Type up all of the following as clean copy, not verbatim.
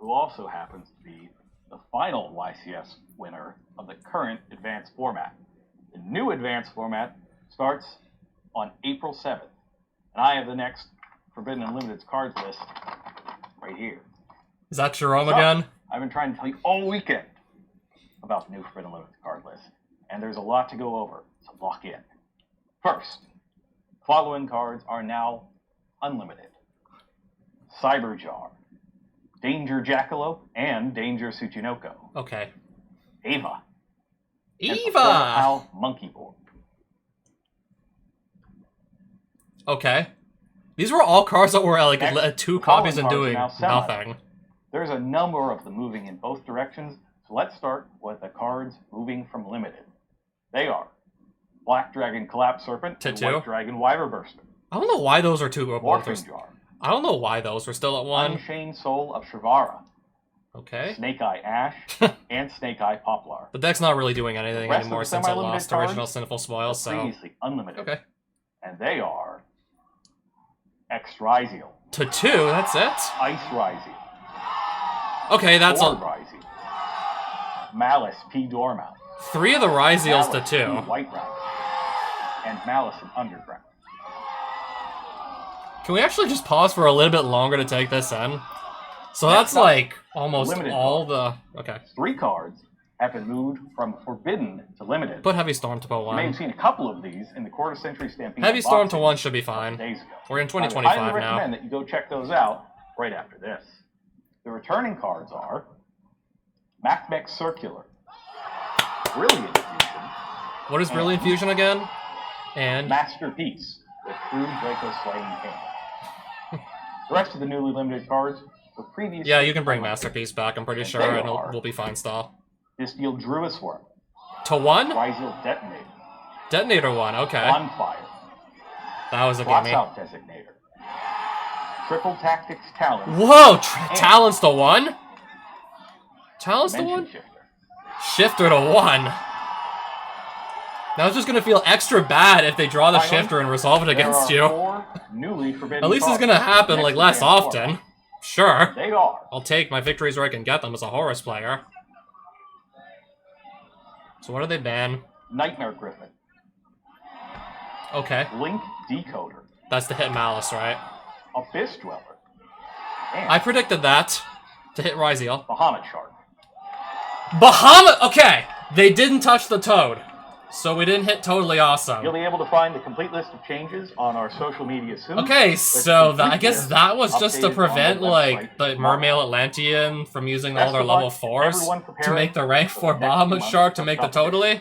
who also happens to be the final YCS winner of the current advanced format. The new advanced format starts on April 7th, and I have the next Forbidden Unlimited cards list right here. Is that Jerome again? I've been trying to tell you all weekend about the new Forbidden Unlimited card list, and there's a lot to go over, so lock in. First, following cards are now unlimited. Cyberjar, Danger Jackalope, and Danger Tsuchinoko. Okay. Ava. Eva! Monkey Board. Okay. These were all cards that were like Next, 2 copies and doing now semi. nothing. There's a number of them moving in both directions, so let's start with the cards moving from limited. They are Black Dragon Collapse Serpent and White Dragon Wyver Burster. I don't know why those are 2. Morphing Jar. I don't know why those were still at 1. Unchained Soul of Shrivara. Okay. Snake Eye Ash and Snake Eye Poplar. The deck's not really doing anything anymore since it lost cards original Sinful Spoils, so... previously unlimited. Okay. And they are X-Ryziel. To 2, that's it? Ice Ryziel. Okay, that's a... Ryziel. Malice P. Dormouse. 3 of the Ryziels to 2. White Dragon. And Malice in Underground. Can we actually just pause for a little bit longer to take this in? So that's like almost limited all the... Okay. 3 cards have been moved from Forbidden to Limited. Put Heavy Storm to 1. You may have seen a couple of these in the Quarter Century Stampede. Heavy Storm to 1 should be fine. Days ago. We're in I 2025 highly now. recommend that you go check those out right after this. The returning cards are Mathmech Circular, Brilliant Fusion. What is Brilliant Fusion again? And Masterpiece with Crude Draco Slaying King. The rest of the newly limited cards were previously... Yeah, you can bring Masterpiece back, I'm pretty sure, and we'll be fine still. Distiel Druisworm. To 1? Ryziel Detonator. Detonator 1, okay. Bonfire. That was a Cross gimme. Out Designator. Triple Tactics Talon. Whoa! Talons to 1? Talons to 1? Shifter. Shifter to 1. Now it's just gonna feel extra bad if they draw the shifter and resolve it against you. At least it's gonna happen like less often. Sure. They are. I'll take my victories where I can get them as a Horus player. So what do they ban? Nightmare Griffin. Okay. Link Decoder. That's to hit Malice, right? Abyss Dweller. And I predicted that. To hit Ryziel. Bahamut Shark. Bahamut! Okay! They didn't touch the Toad. So we didn't hit Totally Awesome. You'll be able to find the complete list of changes on our social media soon. Okay, so I guess that was just to prevent, like, the Mermail Atlantean from using all their level 4s to make the rank 4 Bahamut Shark to make the Totally.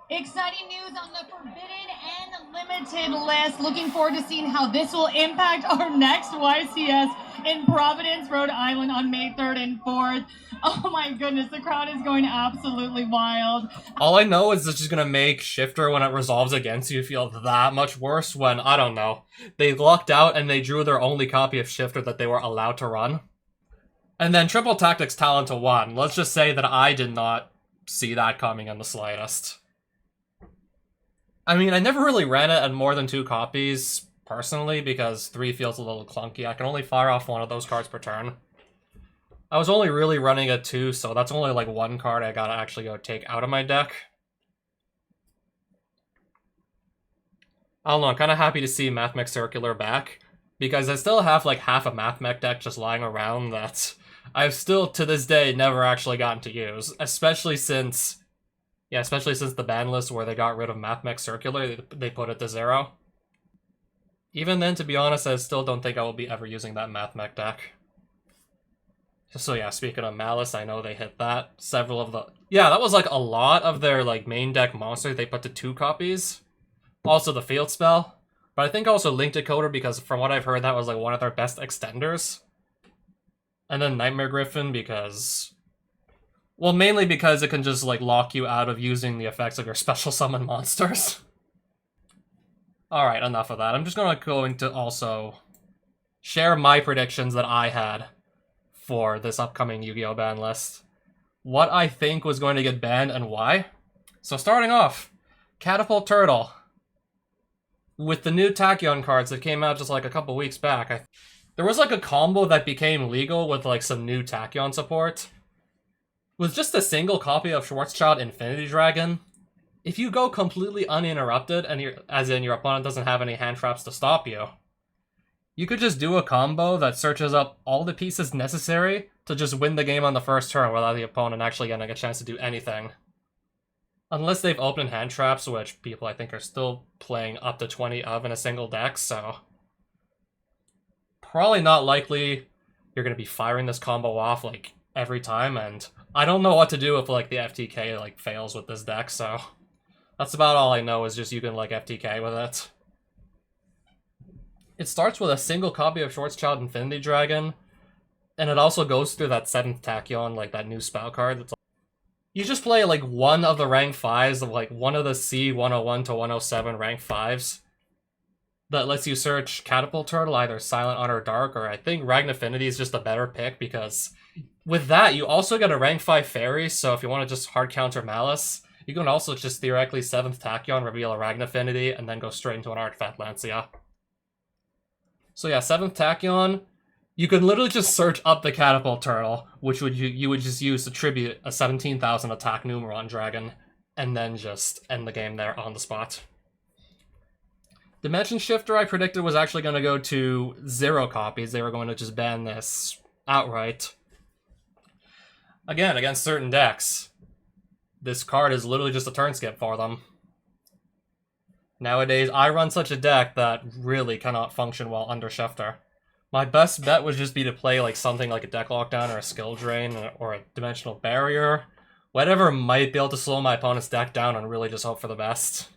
Exciting news on the Forbidden and Limited list. Looking forward to seeing how this will impact our next YCS in Providence, Rhode Island on May 3rd and 4th. Oh my goodness, the crowd is going absolutely wild. All I know is this is going to make Shifter, when it resolves against you, feel that much worse when, I don't know, they lucked out and they drew their only copy of Shifter that they were allowed to run. And then Triple Tactics Talon to 1. Let's just say that I did not see that coming in the slightest. I mean, I never really ran it at more than 2 copies, personally, because 3 feels a little clunky. I can only fire off 1 of those cards per turn. I was only really running at 2, so that's only like 1 card I gotta actually go take out of my deck. I don't know, I'm kinda happy to see Mathmech Circular back, because I still have like half a Mathmech deck just lying around that I've still, to this day, never actually gotten to use, especially since the ban list where they got rid of Mathmech Circular, they put it to 0. Even then, to be honest, I still don't think I will be ever using that Mathmech deck. So yeah, speaking of Malice, I know they hit that. Several of the... Yeah, that was like a lot of their like main deck monsters they put to 2 copies. Also the Field Spell. But I think also Link Decoder, because from what I've heard, that was like one of their best extenders. And then Nightmare Griffin, because... Well, mainly because it can just like lock you out of using the effects of your special summon monsters. Alright, enough of that. I'm just going to also share my predictions that I had for this upcoming Yu-Gi-Oh! Ban list. What I think was going to get banned and why. So starting off, Catapult Turtle. With the new Tachyon cards that came out just like a couple weeks back, There was like a combo that became legal with like some new Tachyon support. With just a single copy of Schwarzschild Infinity Dragon, if you go completely uninterrupted, and as in your opponent doesn't have any hand traps to stop you, you could just do a combo that searches up all the pieces necessary to just win the game on the first turn without the opponent actually getting a chance to do anything. Unless they've opened hand traps, which people I think are still playing up to 20 of in a single deck, so probably not likely you're going to be firing this combo off like every time, and I don't know what to do if like the FTK like fails with this deck, so that's about all I know is just you can like FTK with it. It starts with a single copy of Schwarzschild Infinity Dragon, and it also goes through that 7th Tachyon, like that new spell card. That's like, you just play like one of the rank 5s of like one of the C101 to 107 rank 5s that lets you search Catapult Turtle, either Silent Honor Dark, or I think Ragnaffinity is just a better pick, because with that you also get a rank 5 fairy, so if you want to just hard counter Malice, you can also just theoretically 7th Tachyon, reveal a Ragnaffinity, and then go straight into an Artifact Lancia. So yeah, 7th Tachyon, you can literally just search up the Catapult Turtle, which you would just use to tribute a 17,000 attack Numeron Dragon, and then just end the game there on the spot. Dimension Shifter I predicted was actually going to go to 0 copies. They were going to just ban this outright. Again, against certain decks, this card is literally just a turn skip for them. Nowadays, I run such a deck that really cannot function well under Shifter. My best bet would just be to play like something like a Deck Lockdown or a Skill Drain or a Dimensional Barrier. Whatever might be able to slow my opponent's deck down and really just hope for the best.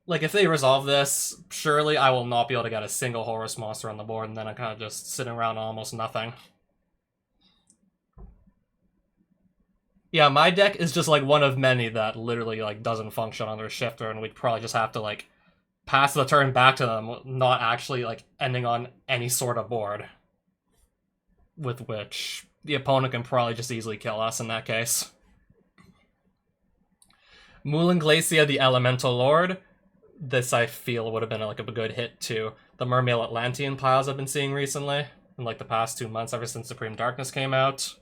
Like, if they resolve this, surely I will not be able to get a single Horus monster on the board, and then I'm kind of just sitting around almost nothing. Yeah, my deck is just like one of many that literally like doesn't function under Shifter, and we'd probably just have to like pass the turn back to them, not actually like ending on any sort of board. With which the opponent can probably just easily kill us in that case. Mulan Glacia, the Elemental Lord. This I feel would have been like a good hit to the Mermail Atlantean piles I've been seeing recently, in like the past 2 months ever since Supreme Darkness came out.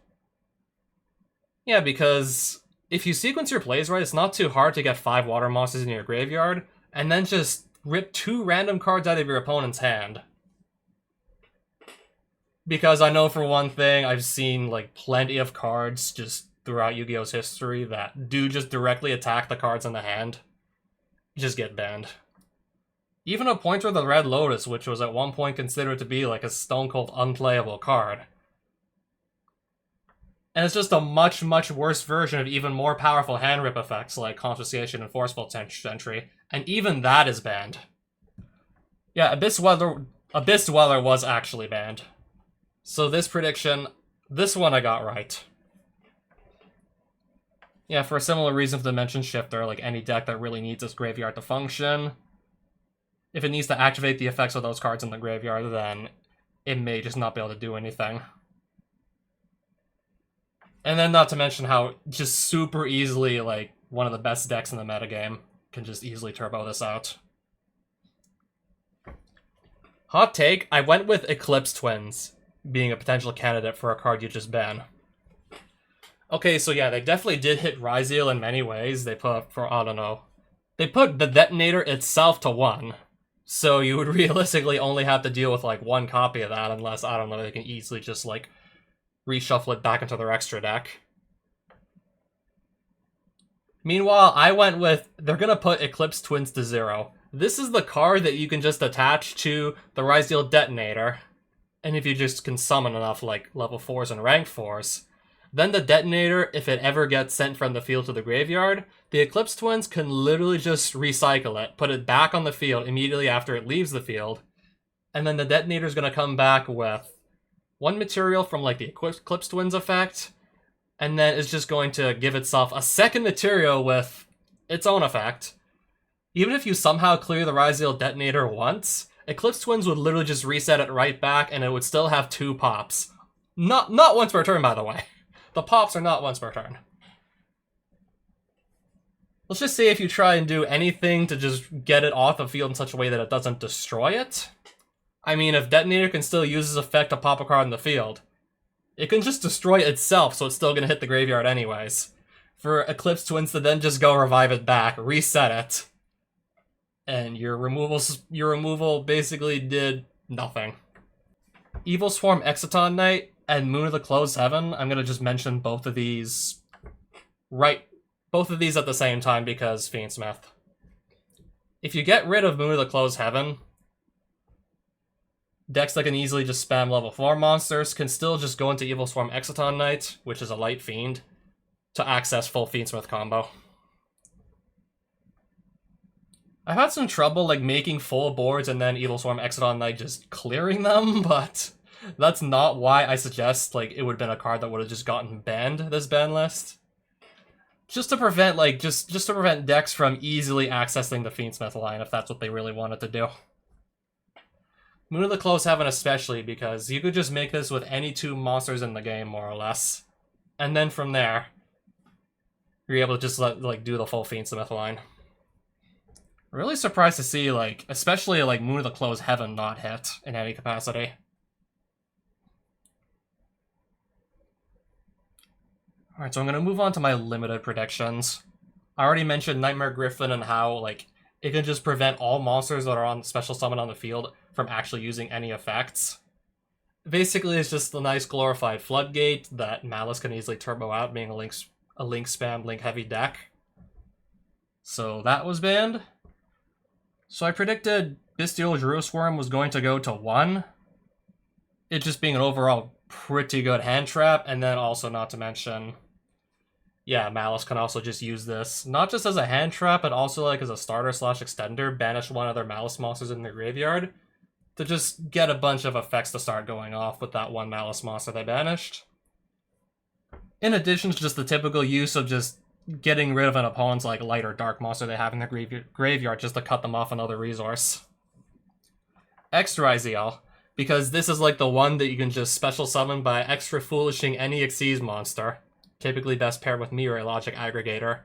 Yeah, because if you sequence your plays right, it's not too hard to get 5 water monsters in your graveyard, and then just rip 2 random cards out of your opponent's hand. Because I know for one thing, I've seen like plenty of cards just throughout Yu-Gi-Oh's history that do just directly attack the cards in the hand. Just get banned. Even a Pointer of the Red Lotus, which was at one point considered to be like a stone cold unplayable card. And it's just a much, much worse version of even more powerful hand rip effects like Confiscation and Forceful Entry, and even that is banned. Yeah, Abyss Dweller was actually banned. So this prediction, this one I got right. Yeah, for a similar reason for Dimension Shifter, like any deck that really needs its graveyard to function, if it needs to activate the effects of those cards in the graveyard, then it may just not be able to do anything. And then not to mention how just super easily, like, one of the best decks in the metagame can just easily turbo this out. Hot take, I went with Eclipse Twins being a potential candidate for a card you just ban. Okay, so yeah, they definitely did hit Ryziel in many ways. They put, for, I don't know, they put the detonator itself to 1. So you would realistically only have to deal with, like, 1 copy of that unless, I don't know, they can easily just, like, reshuffle it back into their extra deck. Meanwhile, I went with, they're gonna put Eclipse Twins to 0. This is the card that you can just attach to the Ryziel Detonator, and if you just can summon enough, like, level 4s and rank 4s, then the Detonator, if it ever gets sent from the field to the graveyard, the Eclipse Twins can literally just recycle it, put it back on the field immediately after it leaves the field, and then the Detonator is gonna come back with 1 material from like the Eclipse Twins effect, and then it's just going to give itself a second material with its own effect. Even if you somehow clear the Ryziel Detonator once, Eclipse Twins would literally just reset it right back, and it would still have 2 pops. Not once per turn, by the way. The pops are not once per turn. Let's just say if you try and do anything to just get it off the field in such a way that it doesn't destroy it, I mean, if Detonator can still use its effect to pop a card in the field, it can just destroy itself, so it's still gonna hit the graveyard anyways. For Eclipse Twins to then just go revive it back, reset it, and your removal basically did nothing. Evil Swarm Exciton Knight and Moon of the Closed Heaven, I'm gonna just mention both of these at the same time because Fiendsmith. If you get rid of Moon of the Closed Heaven, decks that can easily just spam level 4 monsters can still just go into Evil Swarm Exciton Knight, which is a light fiend, to access full Fiendsmith combo. I've had some trouble like making full boards and then Evil Swarm Exciton Knight just clearing them, but that's not why I suggest like it would have been a card that would have just gotten banned this ban list. Just to prevent like just to prevent decks from easily accessing the Fiendsmith line if that's what they really wanted to do. Moon of the Closed Heaven especially, because you could just make this with any 2 monsters in the game more or less. And then from there, you're able to just do the full Fiendsmith line. Really surprised to see, like, especially, like, Moon of the Closed Heaven not hit in any capacity. Alright, so I'm gonna move on to my limited predictions. I already mentioned Nightmare Griffin and how, like, it can just prevent all monsters that are on special summon on the field from actually using any effects. Basically, it's just a nice glorified Floodgate that Malice can easily turbo out, being a link spam, link heavy deck. So that was banned. So I predicted Bestial Druisworm was going to go to 1. It just being an overall pretty good hand trap, and then also not to mention, yeah, Malice can also just use this, not just as a hand trap, but also like as a starter/extender, banish one of their Malice monsters in their graveyard, to just get a bunch of effects to start going off with that one Malice monster they banished. In addition to just the typical use of just getting rid of an opponent's like light or dark monster they have in their graveyard just to cut them off another resource. Extra IZL, because this is like the one that you can just special summon by extra foolishing any Xyz monster, typically best paired with Mirai Logic Aggregator.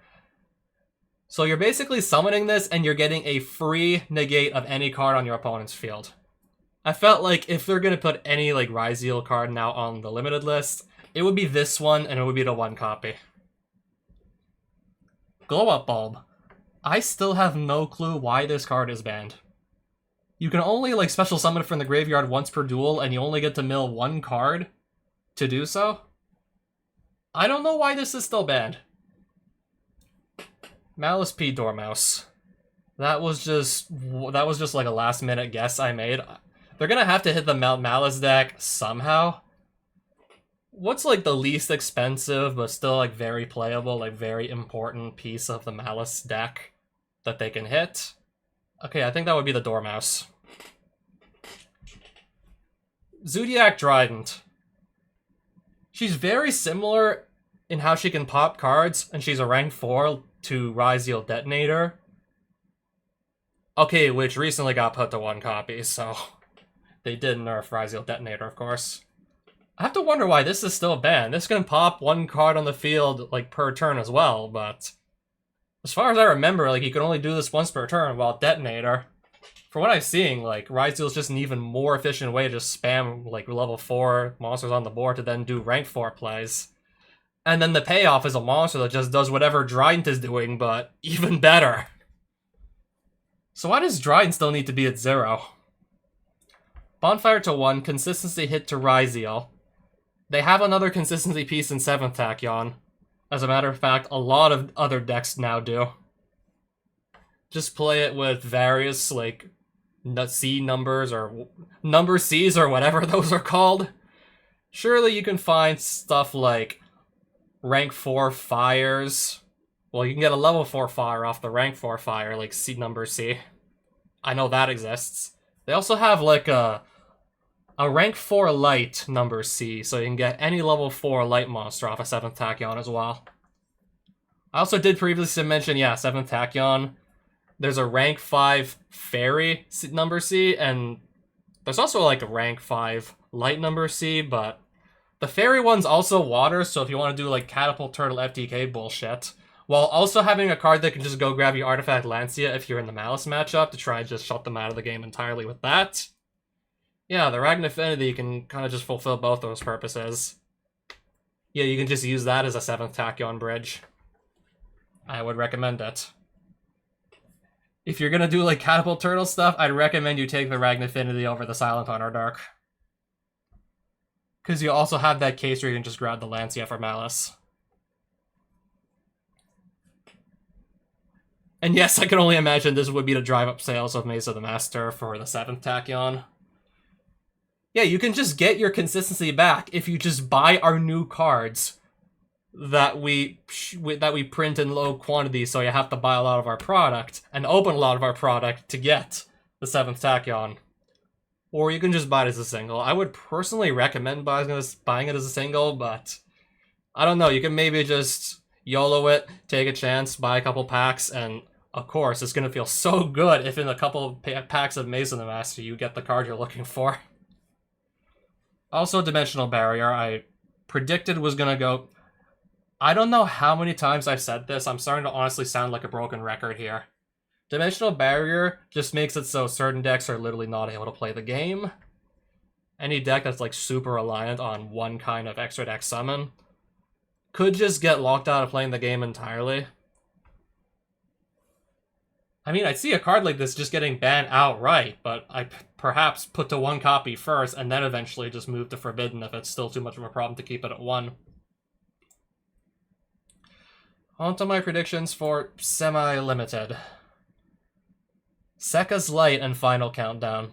So you're basically summoning this and you're getting a free negate of any card on your opponent's field. I felt like if they're gonna put any like Ryzeal card now on the limited list, it would be this one and it would be the 1 copy. Glow Up Bulb. I still have no clue why this card is banned. You can only like special summon it from the graveyard once per duel, and you only get to mill 1 card to do so. I don't know why this is still banned. Malice P. Dormouse. That was just like a last minute guess I made. They're gonna have to hit the Malice deck somehow. What's like the least expensive but still like very playable, like very important piece of the Malice deck that they can hit? Okay, I think that would be the Dormouse. Zodiac Trident. She's very similar in how she can pop cards, and she's a rank 4 to Ryzeal Detonator. Okay, which recently got put to 1 copy, so they did nerf Ryzeal Detonator, of course. I have to wonder why this is still banned. This can pop 1 card on the field, like, per turn as well, but as far as I remember, like, you can only do this once per turn, while Detonator, from what I'm seeing, like, Ryzeal's just an even more efficient way to spam, like, level 4 monsters on the board to then do rank 4 plays. And then the payoff is a monster that just does whatever Dryant is doing, but even better. So why does Dryant still need to be at 0? Bonfire to 1, consistency hit to Ryzeal. They have another consistency piece in 7th Tachyon. As a matter of fact, a lot of other decks now do. Just play it with various, like, C numbers, or number Cs, or whatever those are called. Surely you can find stuff like rank 4 fires. Well, you can get a level 4 fire off the rank 4 fire, like C number C. I know that exists. They also have, like, a rank 4 light number C, so you can get any level 4 light monster off a 7th Tachyon as well. I also did previously mention, yeah, 7th Tachyon. There's a rank 5 fairy number C, and there's also like a rank 5 light number C, but the fairy one's also water, so if you want to do like Catapult Turtle FTK bullshit, while also having a card that can just go grab your Artifact Lancia if you're in the Malice matchup to try and just shut them out of the game entirely with that, Yeah, the Ragnafinity can kind of just fulfill both those purposes. Yeah, you can just use that as a 7th Tachyon bridge. I would recommend it. If you're gonna do like Catapult Turtle stuff, I'd recommend you take the Ragnafinity over the Silent Hunter Dark. Because you also have that case where you can just grab the Lancia for Malice. And yes, I can only imagine this would be to drive up sales of Mace of the Master for the 7th Tachyon. Yeah, you can just get your consistency back if you just buy our new cards that we print in low quantities, so you have to buy a lot of our product and open a lot of our product to get the 7th Tachyon. Or you can just buy it as a single. I would personally recommend buying it as a single, but I don't know, you can maybe just YOLO it, take a chance, buy a couple packs, and of course, it's going to feel so good if in a couple packs of Mace of the Master you get the card you're looking for. Also, Dimensional Barrier, I predicted was going to go... I don't know how many times I've said this, I'm starting to honestly sound like a broken record here. Dimensional Barrier just makes it so certain decks are literally not able to play the game. Any deck that's like super reliant on one kind of extra deck summon could just get locked out of playing the game entirely. I mean, I'd see a card like this just getting banned outright, but I perhaps put to 1 copy first and then eventually just move to Forbidden if it's still too much of a problem to keep it at 1. On to my predictions for semi-limited. Sekka's Light and Final Countdown.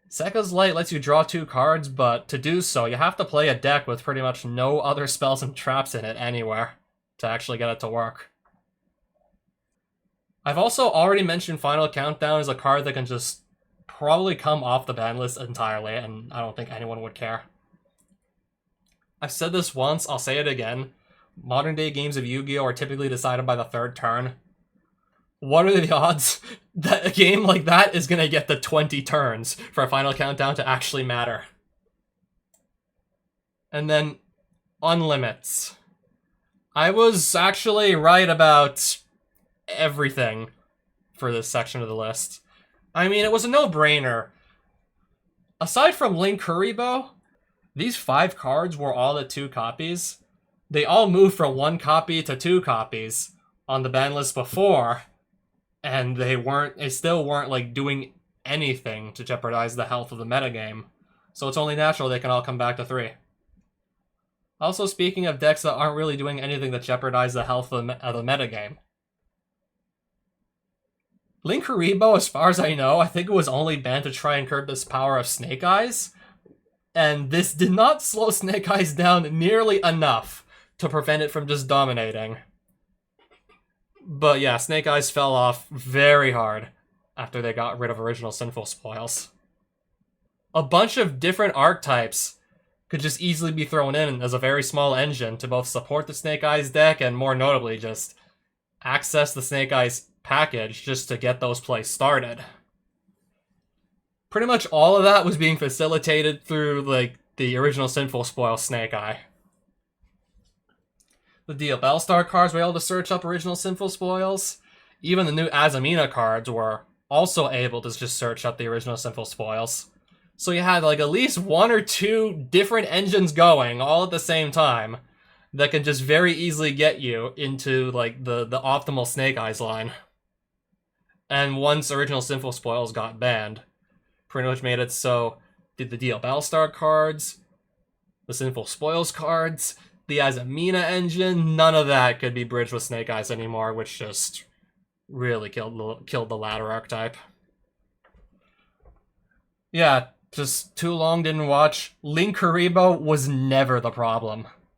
Sekka's Light lets you draw 2 cards, but to do so, you have to play a deck with pretty much no other spells and traps in it anywhere to actually get it to work. I've also already mentioned Final Countdown is a card that can just probably come off the ban list entirely, and I don't think anyone would care. I've said this once, I'll say it again. Modern day games of Yu-Gi-Oh! Are typically decided by the 3rd turn. What are the odds that a game like that is going to get the 20 turns for a Final Countdown to actually matter? And then, Unlimits. I was actually right about everything for this section of the list. I mean, it was a no-brainer. Aside from Link Kuriboh, these 5 cards were all at 2 copies. They all moved from 1 copy to 2 copies on the ban list before, and they still weren't like doing anything to jeopardize the health of the metagame. So it's only natural they can all come back to 3. Also, speaking of decks that aren't really doing anything to jeopardize the health of the metagame. Link Kuriboh, as far as I know, I think it was only banned to try and curb this power of Snake Eyes. And this did not slow Snake Eyes down nearly enough to prevent it from just dominating. But yeah, Snake Eyes fell off very hard after they got rid of original Sinful Spoils. A bunch of different archetypes could just easily be thrown in as a very small engine to both support the Snake Eyes deck and, more notably, just access the Snake Eyes package just to get those plays started. Pretty much all of that was being facilitated through, like, the original Sinful Spoil Snake Eye. The Deal Bellstar cards were able to search up original Sinful Spoils. Even the new Azamina cards were also able to just search up the original Sinful Spoils. So you had, like, at least 1 or 2 different engines going all at the same time that can just very easily get you into, like, the optimal Snake Eyes line. And once original Sinful Spoils got banned, pretty much made it so the Deal Bellstar cards, the Sinful Spoils cards, the Azamina engine, none of that could be bridged with Snake Eyes anymore, which just really killed the latter archetype. Yeah, just too long didn't watch. Link Kuriboh was never the problem.